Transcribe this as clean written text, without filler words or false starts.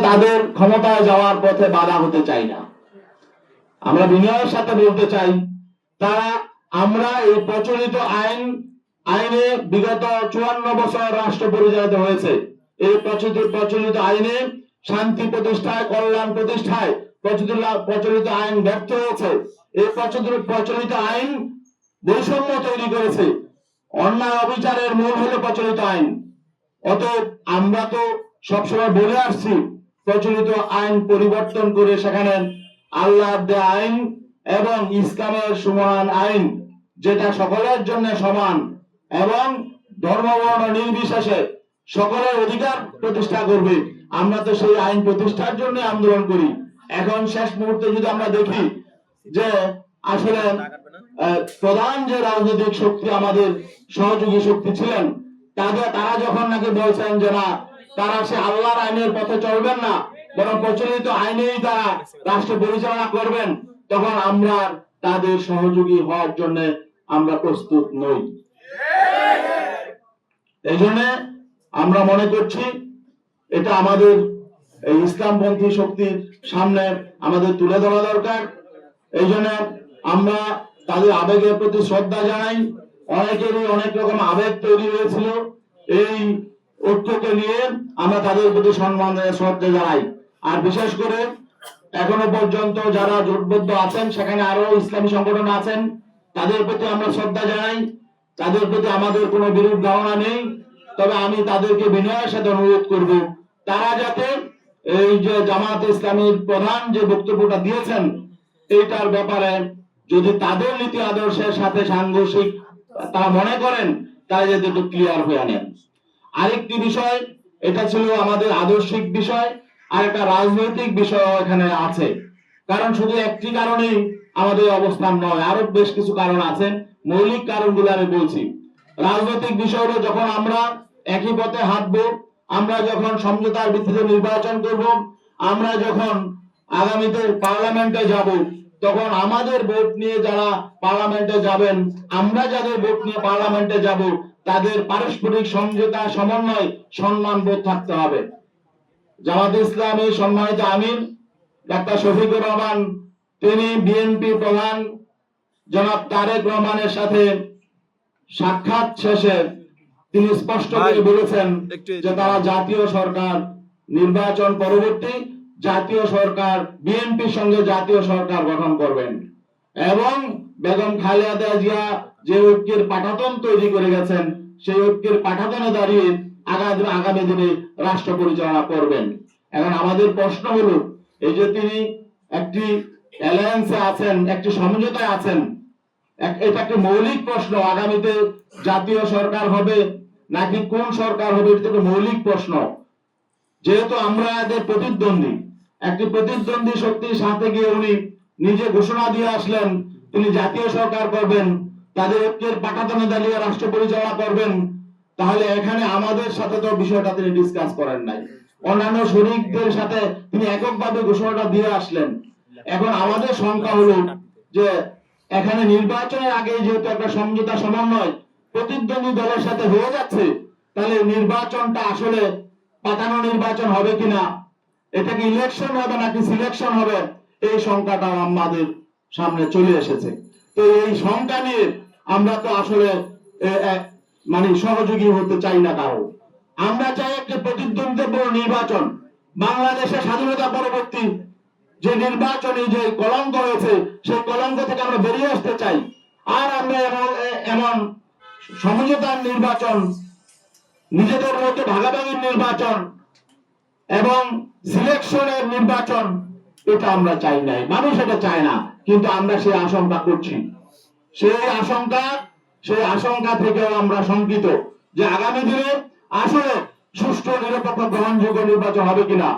তাদের ক্ষমতায় যাওয়ার পথে বাধা হতে চাই না। আমরা বিনয়ের সাথে বলতে চাই, তারা আমরা এই প্রচলিত আইনে বিগত 54 বছর রাষ্ট্র পরিচালিত হয়েছে। এই প্রচলিত আইনে শান্তি প্রতিষ্ঠায়, কল্যাণ প্রতিষ্ঠায় প্রচলিত আইন ব্যর্থ হয়েছে। এই প্রচলিত আইন বৈষম্য তৈরি করেছে। অন্যায় অবিচারের মূল হলো প্রচলিত আইন। অতএব আমরা তো সবসময় বলে আসছি, প্রচলিত আইন পরিবর্তন করে সেখানে আল্লাহর দেয়া আইন এবং ইসলামের সমান আইন, যেটা সকলের জন্য সমান এবং ধর্মবর্ণ নির্বিশেষে সকলের অধিকার প্রতিষ্ঠা করবে, আমরা তো সেই আইন প্রতিষ্ঠার জন্য আন্দোলন করি। এখন শেষ মুহূর্তে যদি আমরা দেখি যে আসলে প্রধান যে রাজনৈতিক শক্তি আমাদের সহযোগী শক্তি ছিলেন, তারা যখন নাকি বলছেন যে না, তারা সে আল্লাহর আইনের পথে চলবেন না, বরং প্রচলিত আইনেই তারা রাষ্ট্র পরিচালনা করবেন, তখন আমরা তাদের সহযোগী হওয়ার জন্য আমরা প্রস্তুত নই। এই জন্য আমরা মনে করছি এটা আমাদের এই ইসলামপন্থী শক্তির সামনে আমাদের তুলে ধরা দরকার। এই জন্য আমরা তাদের আবেগের প্রতি শ্রদ্ধা জানাই। অনেকেরই অনেক রকম আবেগ তৈরি হয়েছিল, এই ঐক্যকে নিয়ে আমরা তাদের প্রতি সম্মান শ্রদ্ধা জানাই। আর বিশেষ করে এখনো পর্যন্ত যারা জোটবদ্ধ আছেন, সেখানে আরো ইসলামী সংগঠন আছেন, তাদের প্রতি আমরা শ্রদ্ধা জানাই। তাদের প্রতি আমাদের কোনো বিরূপ ধারণা নেই। তবে আমি তাদেরকে বিনয়ের সাথে অনুরোধ করব, তারা যাতে এই যে জামাত ইসলামীর প্রধান যে বক্তব্যটা দিয়েছেন, এইটার ব্যাপারে যদি তাদের নীতি আদর্শের সাথে সাংঘর্ষিক তারা মনে করেন, তারা যাতে একটু ক্লিয়ার হয়ে নেন। আরেকটি বিষয়, এটা ছিল আমাদের আদর্শিক বিষয়, আর একটা রাজনৈতিক বিষয় এখানে আছে। কারণ শুধু একটি কারণেই আমাদের অবস্থান নয়, আরো বেশ কিছু কারণ আছে। মৌলিক কারণগুলো আমি বলছি। রাজনৈতিক বিষয়গুলো যখন আমরা একই পথে হাঁটবো, আমরা যখন সমঝোতার ভিত্তিতে নির্বাচন করব, আমরা যখন আগামীতে পার্লামেন্টে যাব, তখন আমাদের ভোট নিয়ে যারা পার্লামেন্টে যাবেন, আমরা যাদের ভোট নিয়ে পার্লামেন্টে যাব, তাদের পারস্পরিক সমঝোতা, সমন্বয়, সম্মান বোধ থাকতে হবে। জামাত ইসলামী সম্মানিত আমির ডাক্তার শফিকুর রহমান, তিনি বিএনপি প্রধান জনাব তারেক রহমানের সাথে সাক্ষাৎ শেষে তিনি স্পষ্ট করে বলেছেন যে তারা জাতীয় সরকার নির্বাচন পরবর্তী জাতীয় সরকার, বিএনপির সঙ্গে জাতীয় সরকার গঠন করবেন এবং বেগম খালেদা জিয়া যে ঐক্যের পাঠাতন তৈরি করে গেছেন, সেই ঐক্যের পাঠাতনে দাঁড়িয়ে আগামী দিনে রাষ্ট্র পরিচালনা করবেন। এখন আমাদের প্রশ্ন হলো, এই যে তিনি একটি অ্যালায়েন্সে আছেন, একটি সমঝোতায় আছেন, এটা একটি মৌলিক প্রশ্ন, আগামীতে জাতীয় সরকার হবে নাকি কোন সরকার হবে, এটা একটা মৌলিক প্রশ্ন। যেহেতু আমরা এদের প্রতিদ্বন্দ্বী, একটি প্রতিদ্বন্দ্বী শক্তির সাথে গিয়ে উনি নিজে ঘোষণা দিয়ে আসলেন তিনি জাতীয় সরকার করবেন, তাদের ঐক্যের পাঠাতনে দাঁড়িয়ে রাষ্ট্র পরিচালনা করবেন, তাহলে এখানে আমাদের সাথে তো বিষয়টা তিনি ডিসকাস করেন নাই। অন্যান্য শরীকদের সাথে তিনি এককভাবে ঘোষণাটা দিয়ে আসলেন। এখন আমাদের শঙ্কা হলো যে এখানে নির্বাচনের আগে যেহেতু একটা সমঝোতা সমন্বয় প্রতিদ্বন্দ্বী দলের সাথে হয়ে যাচ্ছে, তাহলে নির্বাচনটা আসলে পাতানো নির্বাচন হবে কিনা, এটা কি ইলেকশন হবে নাকি সিলেকশন হবে, এই শঙ্কাটা আমাদের সামনে চলে এসেছে। তো এই শঙ্কা নিয়ে আমরা তো আসলে মানে সহযোগী হতে চাই না কারো। আমরা চাই একটি প্রতিদ্বন্দ্বিতাপূর্ণ নির্বাচন। বাংলাদেশের স্বাধীনতা পরবর্তী যে নির্বাচনী যে কলঙ্ক রয়েছে, সেই কলঙ্ক থেকে আমরা বেরিয়ে আসতে চাই। আর আমরা এমন সমঝোতার নির্বাচন, নিজেদের মধ্যে ভাগাভাগির নির্বাচন এবং সিলেকশনের নির্বাচন, এটা আমরা চাই নাই। মানুষ এটা চায় না, কিন্তু আমরা সেই আশঙ্কা করছি। সেই আশঙ্কা থেকেও আমরা শঙ্কিত যে আগামী দিনে আসলে সুষ্ঠু, নিরপেক্ষ, গ্রহণযোগ্য নির্বাচন হবে কিনা।